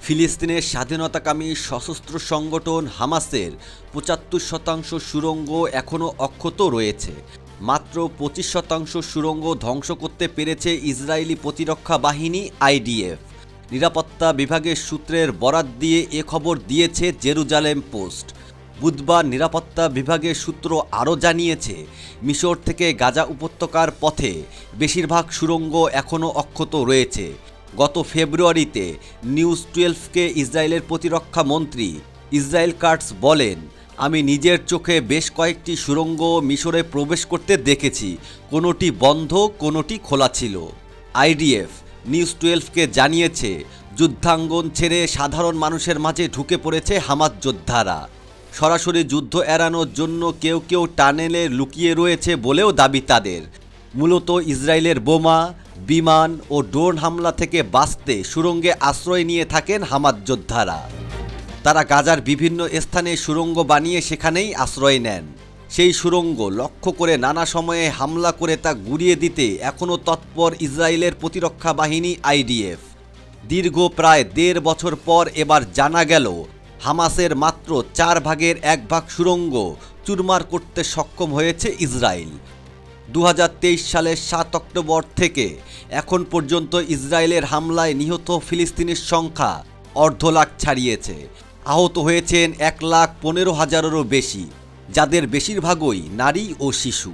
ফিলিস্তিনের স্বাধীনতাকামী সশস্ত্র সংগঠন হামাসের ৭৫% সুড়ঙ্গ এখনও অক্ষত রয়েছে। মাত্র ২৫% সুড়ঙ্গ ধ্বংস করতে পেরেছে ইসরায়েলি প্রতিরক্ষা বাহিনী আইডিএফ। নিরাপত্তা বিভাগের সূত্রের বরাত দিয়ে এ খবর দিয়েছে জেরুজালেম পোস্ট। বুধবার নিরাপত্তা বিভাগের সূত্র আরও জানিয়েছে, মিশর থেকে গাজা উপত্যকার পথে বেশিরভাগ সুড়ঙ্গ এখনও অক্ষত রয়েছে। গত ফেব্রুয়ারিতে নিউজ 12কে ইসরায়েলের প্রতিরক্ষা মন্ত্রী ইসরায়েল কাটস বলেন, আমি নিজের চোখে বেশ কয়েকটি সুড়ঙ্গ মিশরে প্রবেশ করতে দেখেছি, কোনোটি বন্ধ, কোনোটি খোলা ছিল। আইডিএফ নিউজ 12কে জানিয়েছে, যুদ্ধাঙ্গন ছেড়ে সাধারণ মানুষের মাঝে ঢুকে পড়েছে হামাস যোদ্ধারা। সরাসরি যুদ্ধ এড়ানোর জন্য কেউ কেউ টানেলে লুকিয়ে রয়েছে বলেও দাবি তাদের। মূলত ইসরায়েলের বোমা, বিমান ও ড্রোন হামলা থেকে বাঁচতে সুড়ঙ্গে আশ্রয় নিয়ে থাকেন হামাস যোদ্ধারা। তারা গাজার বিভিন্ন স্থানে সুড়ঙ্গ বানিয়ে সেখানেই আশ্রয় নেন। সেই সুড়ঙ্গ লক্ষ্য করে নানা সময়ে হামলা করে তা গুঁড়িয়ে দিতে এখনও তৎপর ইসরায়েলের প্রতিরক্ষা বাহিনী আইডিএফ। দীর্ঘ প্রায় ১.৫ বছর পর এবার জানা গেল, হামাসের মাত্র 1/4 সুড়ঙ্গ চুরমার করতে সক্ষম হয়েছে ইসরায়েল। ২০২৩ সালের ৭ অক্টোবর থেকে এখন পর্যন্ত ইসরায়েলের হামলায় নিহত ফিলিস্তিনির সংখ্যা ২৫০,০০০ ছাড়িয়েছে। আহত হয়েছেন ১,১৫,০০০-এরও বেশি, যাদের বেশিরভাগই নারী ও শিশু।